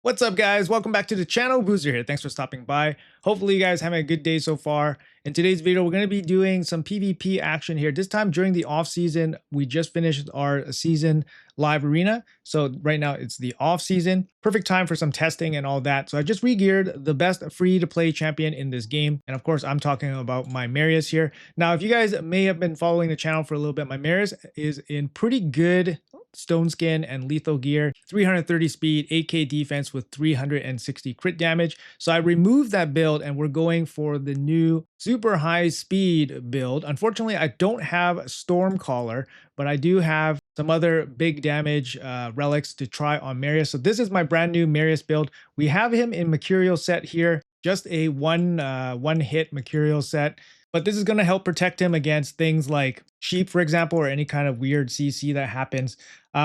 What's up, guys? Welcome back to the channel. Boozer here. Thanks for stopping by. Hopefully you guys having a good day so far. In today's video, we're going to be doing some PvP action here. This time during the off season, we just finished our season live arena. So right now it's the off season. Perfect time for some testing and all that. So I just re-geared the best free to play champion in this game. And of course, I'm talking about my Marius here. Now, if you guys may have been following the channel for a little bit, my Marius is in pretty good stone skin and lethal gear, 330 speed, 8k defense with 360 crit damage. So I removed that build and we're going for the new super high speed build. Unfortunately, I don't have Stormcaller, but I do have some other big damage relics to try on Marius. So this is my brand new Marius build. We have him in Mercurial set here, just a one hit Mercurial set. But this is going to help protect him against things like sheep, for example, or any kind of weird CC that happens.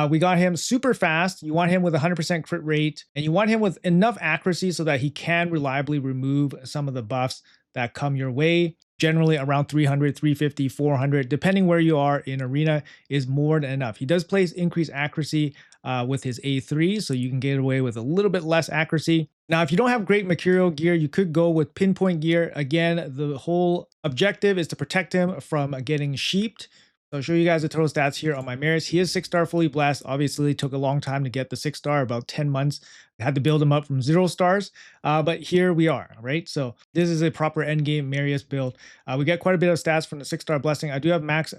We got him super fast. You want him with 100% crit rate, and you want him with enough accuracy so that he can reliably remove some of the buffs that come your way. Generally around 300, 350, 400, depending where you are in arena, is more than enough. He does place increased accuracy with his A3, so you can get away with a little bit less accuracy. Now, if you don't have great Mercurial gear, you could go with pinpoint gear. Again, the whole objective is to protect him from getting sheeped. So I'll show you guys the total stats here on my Marius. He is 6-star fully blessed. Obviously, it took a long time to get the 6-star, about 10 months. I had to build him up from 0 stars, but here we are, right? So this is a proper endgame Marius build. We get quite a bit of stats from the 6-star blessing. I do have max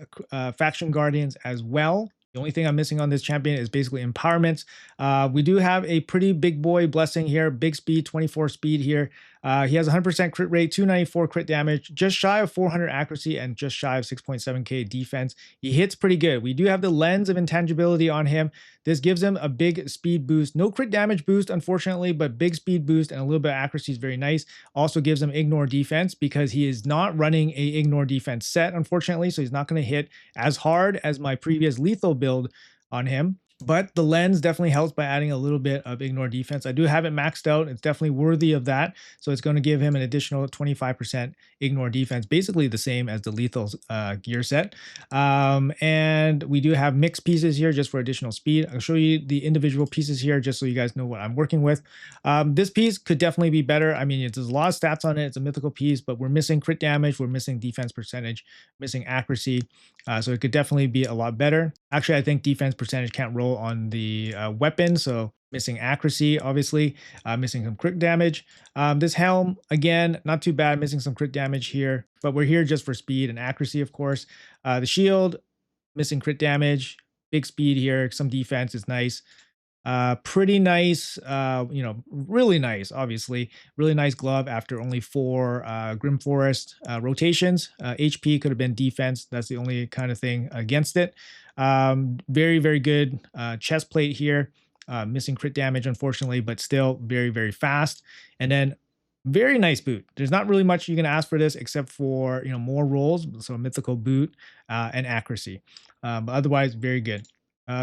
faction guardians as well. The only thing I'm missing on this champion is basically empowerments. We do have a pretty big boy blessing here, big speed, 24 speed here. He has 100% crit rate, 294 crit damage, just shy of 400 accuracy, and just shy of 6.7k defense. He hits pretty good. We do have the lens of intangibility on him. This gives him a big speed boost. No crit damage boost, unfortunately, but big speed boost and a little bit of accuracy is very nice. Also gives him ignore defense because he is not running a ignore defense set, unfortunately, so he's not going to hit as hard as my previous lethal build on him. But the lens definitely helps by adding a little bit of ignore defense. I do have it maxed out. It's definitely worthy of that. So it's going to give him an additional 25% ignore defense, basically the same as the lethal gear set. And we do have mixed pieces here just for additional speed. I'll show you the individual pieces here just so you guys know what I'm working with. This piece could definitely be better. I mean, there's a lot of stats on it. It's a mythical piece, but we're missing crit damage. We're missing defense percentage, missing accuracy. So it could definitely be a lot better. Actually, I think defense percentage can't roll on the weapon, so missing accuracy, obviously, missing some crit damage. This helm, again, not too bad, missing some crit damage here, but we're here just for speed and accuracy, of course. The shield, missing crit damage, big speed here, some defense is nice. Pretty nice, really nice, obviously. Really nice glove after only 4 Grim Forest rotations. HP could have been defense. That's the only kind of thing against it. Very, very good chest plate here. Missing crit damage, unfortunately, but still very, very fast. And then very nice boot. There's not really much you can ask for this except for, more rolls. So a mythical boot and accuracy. But otherwise, very good.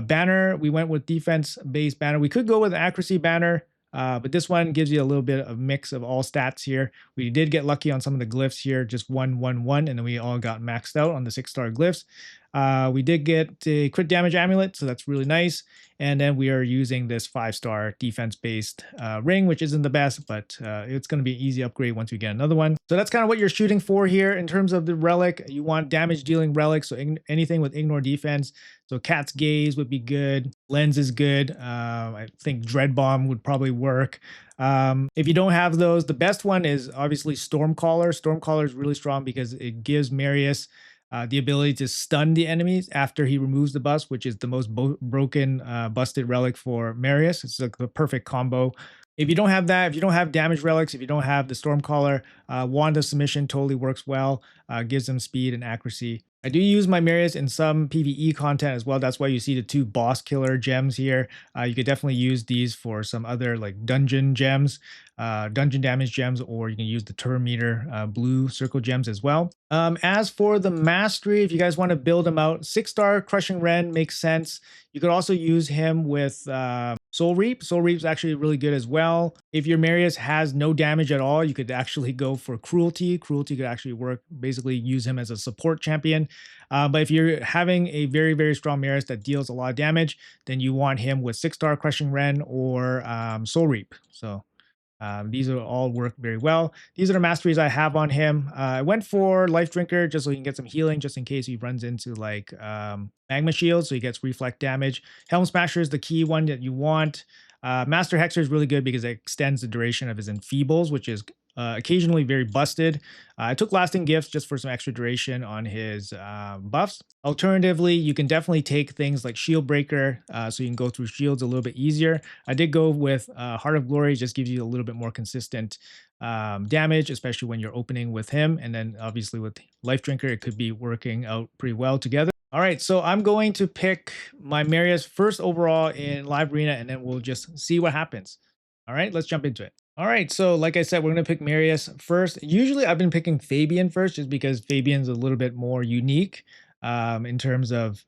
Banner, we went with defense-based banner. We could go with an accuracy banner, but this one gives you a little bit of mix of all stats here. We did get lucky on some of the glyphs here, just 1, 1, 1, and then we all got maxed out on the 6-star glyphs. We did get a crit damage amulet, so that's really nice. And then we are using this 5-star defense-based ring, which isn't the best, but it's going to be an easy upgrade once we get another one. So that's kind of what you're shooting for here in terms of the relic. You want damage-dealing relics, so anything with ignore defense. So Cat's Gaze would be good. Lens is good. I think Dread Bomb would probably work. If you don't have those, the best one is obviously Stormcaller. Stormcaller is really strong because it gives Marius the ability to stun the enemies after he removes the bust, which is the most broken busted relic for Marius. It's like the perfect combo. If you don't have that, if you don't have damage relics, if you don't have the Stormcaller, Wand of Submission totally works well, gives them speed and accuracy. I do use my Marius in some PvE content as well. That's why you see the 2 boss killer gems here. You could definitely use these for some other like dungeon gems, dungeon damage gems, or you can use the turn meter blue circle gems as well. As for the mastery, if you guys want to build him out, 6-star Crushing Ren makes sense. You could also use him with Soul Reap. Soul Reap's actually really good as well. If your Marius has no damage at all, you could actually go for Cruelty. Cruelty could actually work, basically use him as a support champion. But if you're having a very, very strong Marius that deals a lot of damage, then you want him with 6-star Crushing Ren or Soul Reap. So these are all work very well. These are the masteries I have on him. I went for Life Drinker just so he can get some healing, just in case he runs into like Magma Shield, so he gets reflect damage. Helm Smasher is the key one that you want. Master Hexer is really good because it extends the duration of his Enfeebles, which is occasionally very busted. I took Lasting Gifts just for some extra duration on his buffs. Alternatively, you can definitely take things like Shield Breaker, so you can go through shields a little bit easier. I did go with Heart of Glory, just gives you a little bit more consistent damage, especially when you're opening with him. And then obviously with Life Drinker, it could be working out pretty well together. All right, so I'm going to pick my Marius first overall in Live Arena, and then we'll just see what happens. All right, let's jump into it. All right, so like I said, we're going to pick Marius first. Usually I've been picking Fabian first just because Fabian's a little bit more unique in terms of,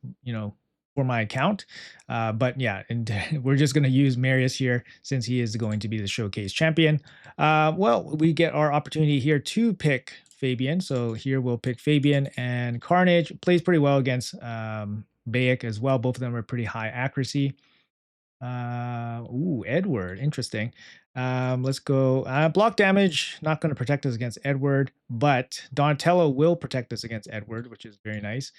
for my account. But yeah, and we're just going to use Marius here since he is going to be the showcase champion. Well, we get our opportunity here to pick Fabian. So here we'll pick Fabian, and Carnage plays pretty well against Bayek as well. Both of them are pretty high accuracy. Edward, interesting. Let's go. Block damage, not going to protect us against Edward, but Donatello will protect us against Edward, which is very nice.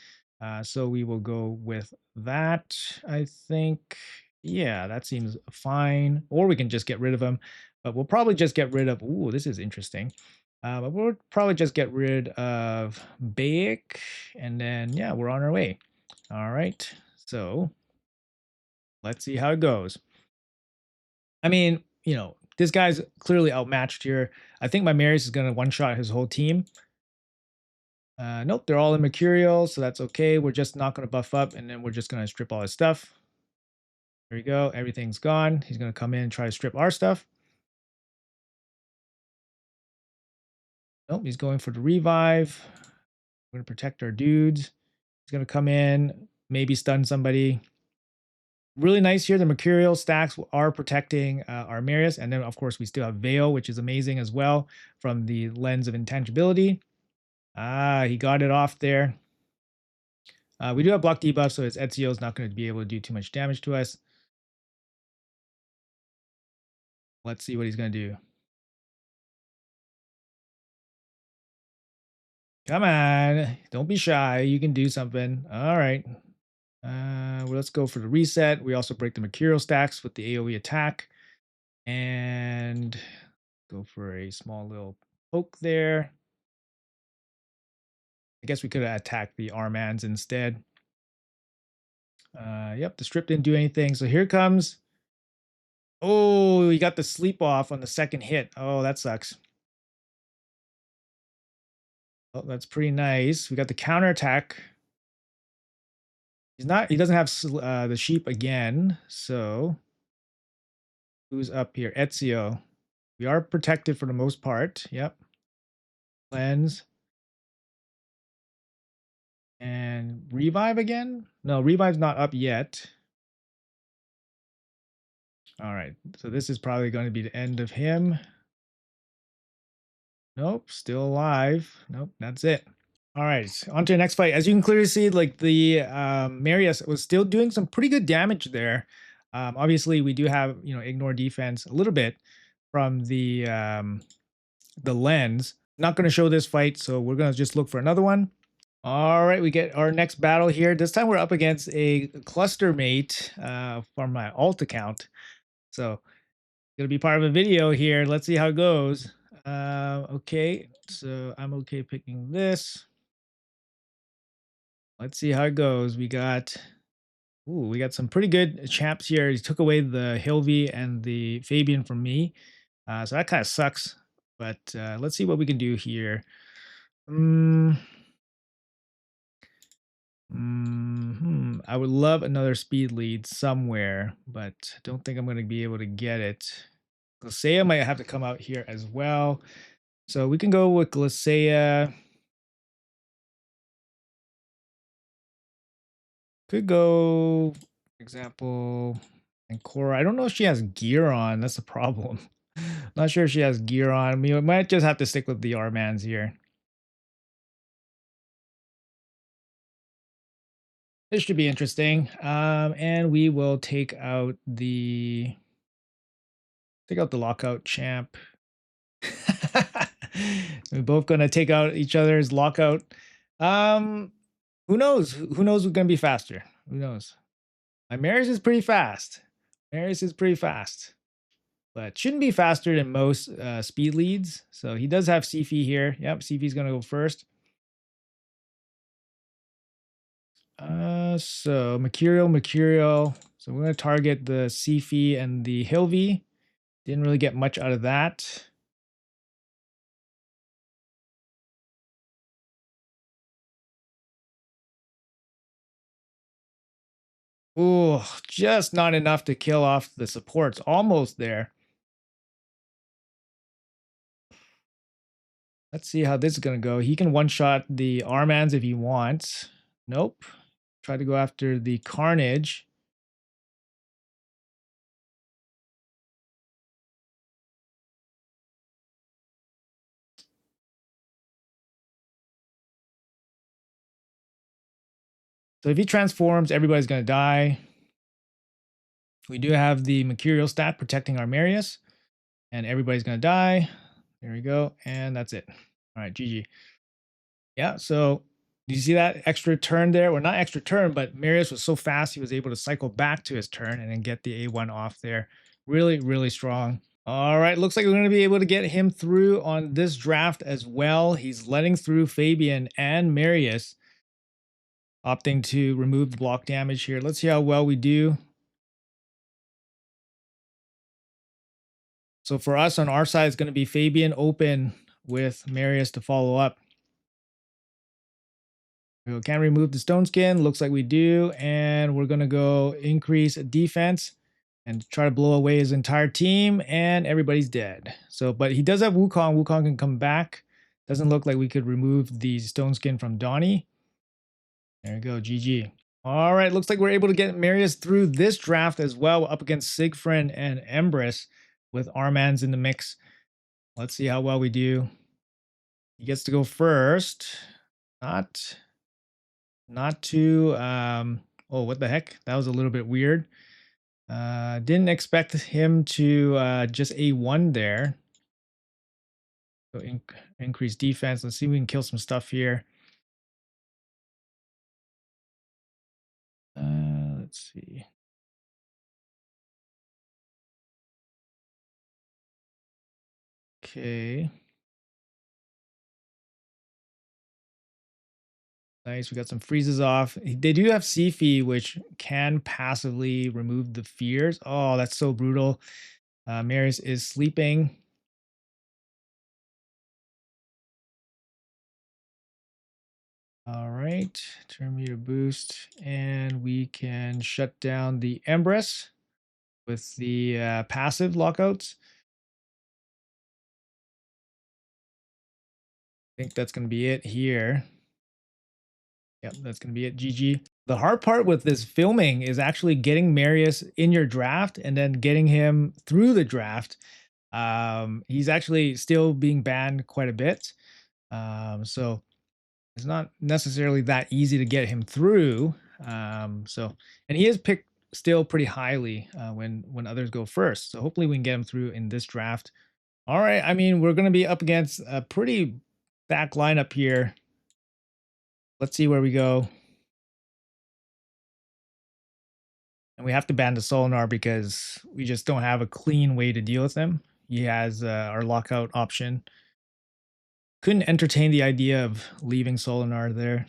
So we will go with that, I think. Yeah, that seems fine. Or we can just get rid of him, but we'll probably just get rid of, this is interesting. But we'll probably just get rid of Bayek, and then, yeah, we're on our way. All right, so let's see how it goes. I mean, this guy's clearly outmatched here. I think my Marius is going to one-shot his whole team. Nope, they're all in Mercurial, so that's okay. We're just not going to buff up, and then we're just going to strip all his stuff. There we go. Everything's gone. He's going to come in and try to strip our stuff. Nope, he's going for the revive. We're going to protect our dudes. He's going to come in, maybe stun somebody. Really nice here. The Mercurial stacks are protecting our Marius. And then, of course, we still have Veil, which is amazing as well from the lens of intangibility. He got it off there. We do have block debuff, so his Ezio is not going to be able to do too much damage to us. Let's see what he's going to do. Come on. Don't be shy. You can do something. All right. Well, let's go for the reset. We also break the Mercurial stacks with the AoE attack. And go for a small little poke there. I guess we could have attacked the Armans instead. Yep, the strip didn't do anything. So here comes. Oh, he got the sleep off on the second hit. Oh, that sucks. Oh, that's pretty nice. We got the counter attack. He doesn't have the sheep again. So who's up here? Ezio. We are protected for the most part. Yep. Cleanse. And revive again? No, revive's not up yet. All right, so this is probably going to be the end of him. Nope, still alive. Nope, that's it. All right, on to the next fight. As you can clearly see, like the Marius was still doing some pretty good damage there. Obviously, we do have ignore defense a little bit from the lens. Not going to show this fight, so we're going to just look for another one. All right, we get our next battle here. This time we're up against a cluster mate from my alt account. So gonna be part of a video here. Let's see how it goes. Okay, so I'm okay picking this. Let's see how it goes. We got some pretty good champs here. He took away the Hilvi and the Fabian from me. So that kind of sucks. But let's see what we can do here. I would love another speed lead somewhere, but I don't think I'm going to be able to get it. Glacea might have to come out here as well. So we can go with Glacea. Could go, for example, and Cora. I don't know if she has gear on. That's the problem. Not sure if she has gear on. We might just have to stick with the R-Mans here. This should be interesting. And we will take out the lockout champ. We're both gonna take out each other's lockout. Um, who knows? Who knows who's gonna be faster? Who knows? My Marius is pretty fast. Marius is pretty fast, but shouldn't be faster than most speed leads. So he does have Sifi here. Yep, Sifi's gonna go first. So Mercurial. So we're gonna target the Sifi and the Hilvi. Didn't really get much out of that. Oh, just not enough to kill off the supports. Almost there. Let's see how this is going to go. He can one-shot the Armans if he wants. Nope. Try to go after the Carnage. So if he transforms, everybody's going to die. We do have the Mercurial stat protecting our Marius. And everybody's going to die. There we go. And that's it. All right, GG. Yeah, so do you see that extra turn there? Well, not extra turn, but Marius was so fast he was able to cycle back to his turn and then get the A1 off there. Really, really strong. All right, looks like we're going to be able to get him through on this draft as well. He's letting through Fabian and Marius, opting to remove the block damage here. Let's see how well we do. So for us on our side, it's going to be Fabian open with Marius to follow up. We can't remove the stone skin. Looks like we do. And we're going to go increase defense and try to blow away his entire team. And everybody's dead. So, but he does have Wukong. Wukong can come back. Doesn't look like we could remove the stone skin from Donnie. There we go. GG. All right. Looks like we're able to get Marius through this draft as well, up against Sigfried and Empress with Armans in the mix. Let's see how well we do. He gets to go first. Not too, oh, what the heck? That was a little bit weird. Didn't expect him to just A1 there. So increase defense. Let's see if we can kill some stuff here. Let's see. Okay. Nice. We got some freezes off. They do have Sifi, which can passively remove the fears. Oh, that's so brutal. Marius is sleeping. All right. Turn meter boost. And we can shut down the Empress with the passive lockouts. I think that's going to be it here. Yep, that's going to be it. GG. The hard part with this filming is actually getting Marius in your draft and then getting him through the draft. He's actually still being banned quite a bit. So it's not necessarily that easy to get him through. And he is picked still pretty highly when others go first. So hopefully we can get him through in this draft. All right. I mean, we're going to be up against a pretty back lineup here. Let's see where we go. And we have to ban the Solinar because we just don't have a clean way to deal with him. He has our lockout option. Couldn't entertain the idea of leaving Solinar there.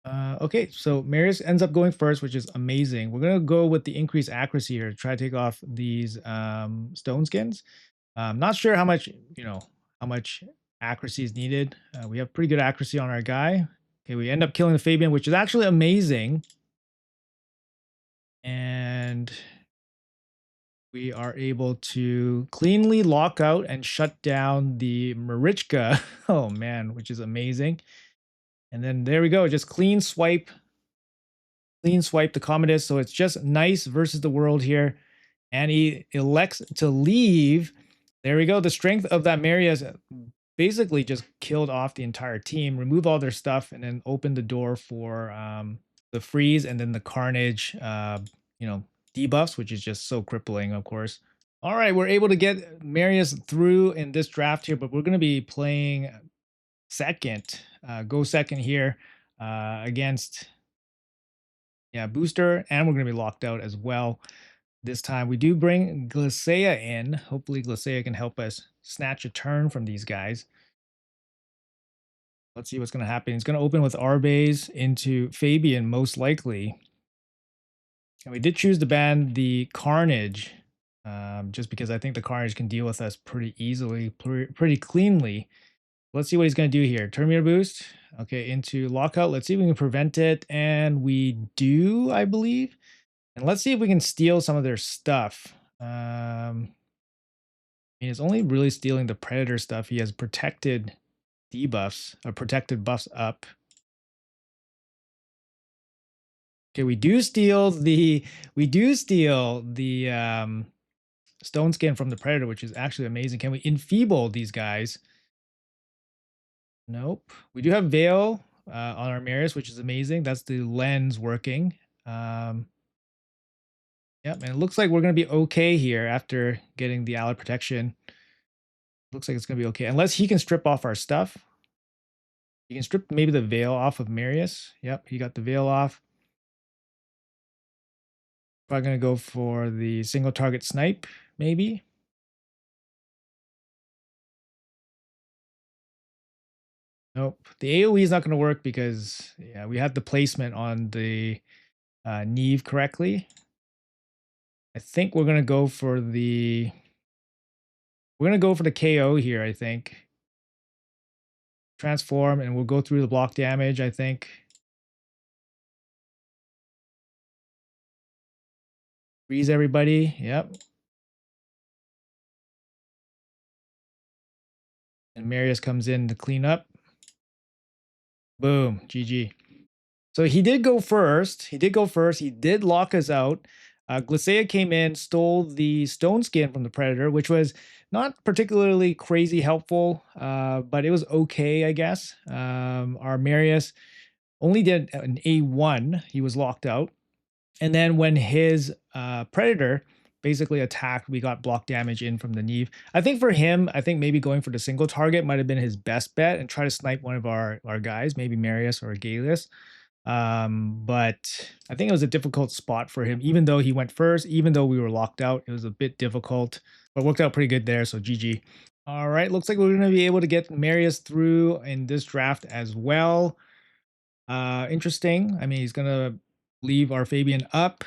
Okay, so Marius ends up going first, which is amazing. We're going to go with the increased accuracy here to try to take off these stone skins. Not sure how much, how much accuracy is needed. We have pretty good accuracy on our guy. Okay, we end up killing the Fabian, which is actually amazing. And we are able to cleanly lock out and shut down the Marichka. Oh man, which is amazing. And then there we go. Just clean swipe the Commodus. So it's just nice versus the world here. And he elects to leave. There we go. The strength of that Marius basically just killed off the entire team, remove all their stuff, and then open the door for the freeze and then the carnage, you know, debuffs, which is just so crippling, of course. All right, we're able to get Marius through in this draft here, but we're going to be playing second, go second here against, yeah, Booster, and we're going to be locked out as well. This time we do bring Glacea in. Hopefully Glacea can help us snatch a turn from these guys. Let's see what's going to happen. He's going to open with Arbase into Fabian, most likely. And we did choose to ban the Carnage, just because I think the Carnage can deal with us pretty easily, pretty cleanly. Let's see what he's going to do here. Turn meter boost. Okay, into lockout. Let's see if we can prevent it. And we do, I believe. And let's see if we can steal some of their stuff. He's only really stealing the Predator stuff. He has protected debuffs, or protected buffs up. Okay, we do steal the stone skin from the Predator, which is actually amazing. Can we enfeeble these guys? Nope. We do have Veil on our Marius, which is amazing. That's the lens working. Yep, and it looks like we're going to be okay here after getting the ally protection. Looks like it's going to be okay. Unless he can strip off our stuff. He can strip maybe the Veil off of Marius. Yep, he got the Veil off. Probably going to go for the single target snipe, maybe. Nope. The AoE is not going to work because, yeah, we had the placement on the Neve correctly. I think we're going to go for the... We're going to go for the KO here, I think. Transform, and we'll go through the block damage, I think. Freeze everybody. Yep. And Marius comes in to clean up. Boom. GG. So he did go first. He did lock us out. Glacea came in, stole the stone skin from the Predator, which was not particularly crazy helpful, but it was okay, I guess. Our Marius only did an A1. He was locked out. And then when his Predator basically attacked, we got block damage in from the Neve. I think for him, I think maybe going for the single target might have been his best bet and try to snipe one of our guys, maybe Marius or Galus. But I think it was a difficult spot for him, even though he went first, even though we were locked out. It was a bit difficult, but worked out pretty good there. So GG. All right, looks like we're going to be able to get Marius through in this draft as well. Interesting. I mean, he's going to leave our Fabian up.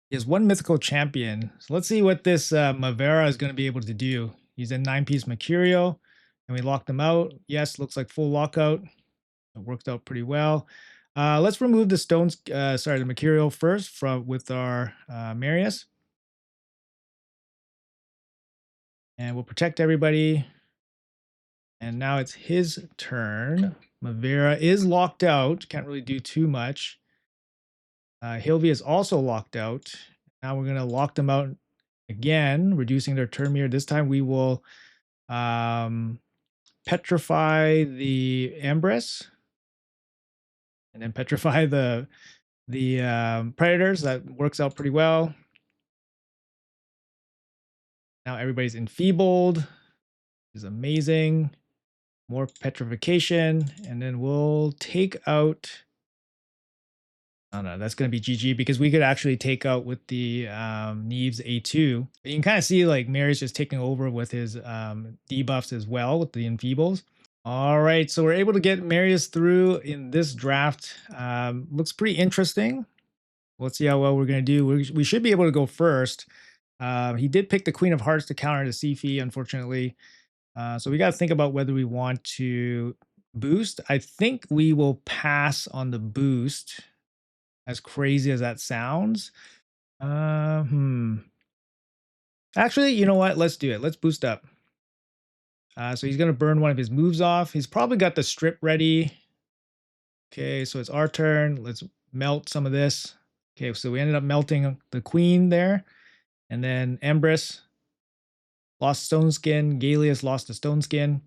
He has one mythical champion. So let's see what this Mavera is going to be able to do. He's in 9-piece Mercurial, and we locked him out. Yes, looks like full lockout. It worked out pretty well. Let's remove the stones, the Mercurial first with our Marius. And we'll protect everybody. And now it's his turn. Mavera is locked out. Can't really do too much. Hilvi is also locked out. Now we're going to lock them out again, reducing their turn meter. This time we will petrify the Empress. And then petrify the Predators. That works out pretty well. Now everybody's enfeebled. This is amazing. More petrification. And then we'll take out... Oh no, that's going to be GG because we could actually take out with the Neve's A2. You can kind of see like Marius just taking over with his debuffs as well with the enfeebles. All right, so we're able to get Marius through in this draft. Looks pretty interesting. Let's see how well we're going to do. We should be able to go first. He did pick the Queen of Hearts to counter the Sifi, unfortunately. So we got to think about whether we want to boost. I think we will pass on the boost. As crazy as that sounds. Actually, you know what? Let's do it. Let's boost up. So he's going to burn one of his moves off. He's probably got the strip ready. Okay, so it's our turn. Let's melt some of this. Okay, so we ended up melting the queen there. And then Empress lost Stone Skin. Gallius lost the Stone Skin.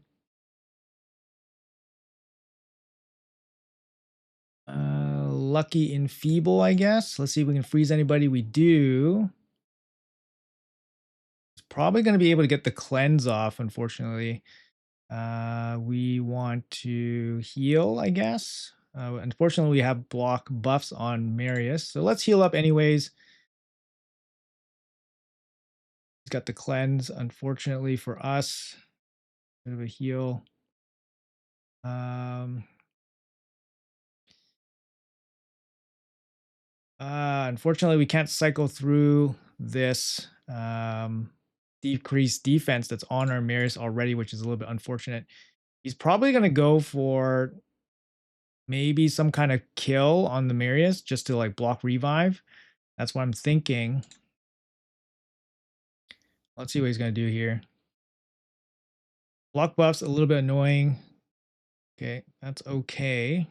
Lucky Enfeeble, I guess. Let's see if we can freeze anybody. We do. It's probably going to be able to get the cleanse off, unfortunately. We want to heal, I guess. Unfortunately, we have block buffs on Marius. So let's heal up anyways. He's got the cleanse, unfortunately for us. Bit of a heal. Unfortunately, we can't cycle through this decreased defense that's on our Marius already, which is a little bit unfortunate. He's probably going to go for maybe some kind of kill on the Marius just to like block revive. That's what I'm thinking. Let's see what he's going to do here. Block buff's a little bit annoying. Okay, that's okay.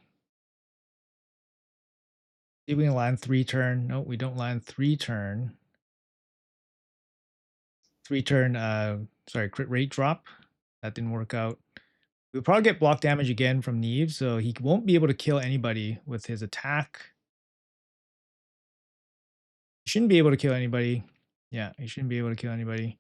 See if we can land 3 turn. No, we don't land 3 turn. 3 turn, sorry, crit rate drop. That didn't work out. We'll probably get block damage again from Neve, so he won't be able to kill anybody with his attack. He shouldn't be able to kill anybody. Yeah, he shouldn't be able to kill anybody.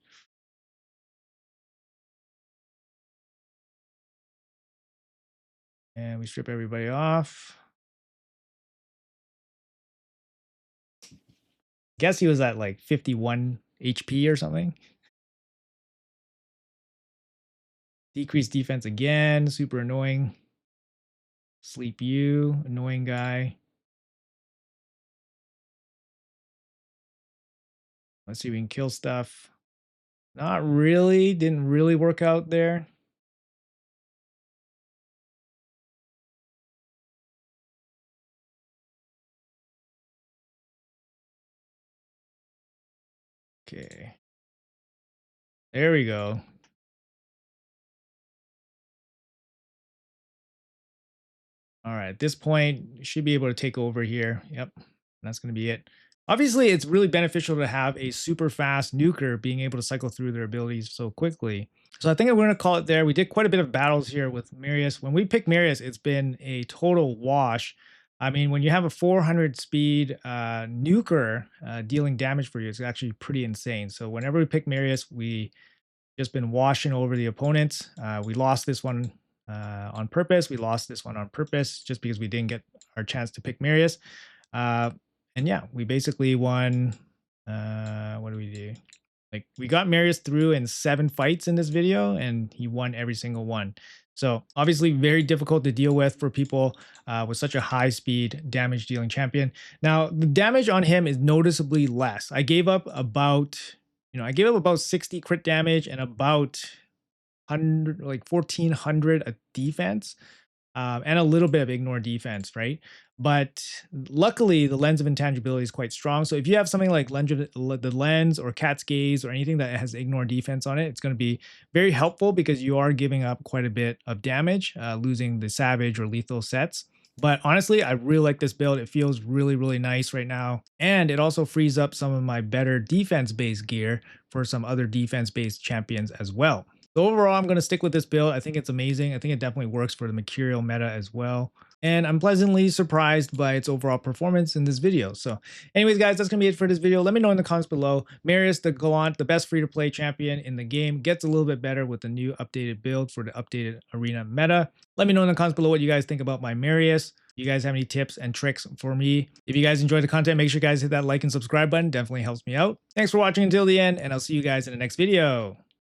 And we strip everybody off. Guess he was at like 51 HP or something. Decreased defense again, super annoying. Sleep you, annoying guy. Let's see if we can kill stuff. Not really, didn't really work out there. Okay. There we go. All right, at this point, you should be able to take over here. Yep, that's going to be it. Obviously, it's really beneficial to have a super fast nuker being able to cycle through their abilities so quickly. So I think we're going to call it there. We did quite a bit of battles here with Marius. When we pick Marius, it's been a total wash. I mean, when you have a 400 speed nuker dealing damage for you, it's actually pretty insane. So whenever we pick Marius, we just been washing over the opponents. We lost this one on purpose. We lost this one on purpose just because we didn't get our chance to pick Marius. And yeah, we basically won. What do we do? Like we got Marius through in 7 fights in this video, and he won every single one. So obviously very difficult to deal with for people with such a high speed damage dealing champion. Now the damage on him is noticeably less. I gave up about 60 crit damage and about 1400 a defense, and a little bit of ignore defense, right? But luckily, the Lens of Intangibility is quite strong. So if you have something like the Lens or Cat's Gaze or anything that has ignore defense on it, it's going to be very helpful because you are giving up quite a bit of damage, losing the Savage or Lethal sets. But honestly, I really like this build. It feels really, really nice right now. And it also frees up some of my better defense-based gear for some other defense-based champions as well. So overall, I'm going to stick with this build. I think it's amazing. I think it definitely works for the Mercurial meta as well. And I'm pleasantly surprised by its overall performance in this video. So anyways, guys, that's going to be it for this video. Let me know in the comments below. Marius the Gallant, the best free-to-play champion in the game, gets a little bit better with the new updated build for the updated arena meta. Let me know in the comments below what you guys think about my Marius. You guys have any tips and tricks for me? If you guys enjoyed the content, make sure you guys hit that like and subscribe button. Definitely helps me out. Thanks for watching until the end, and I'll see you guys in the next video.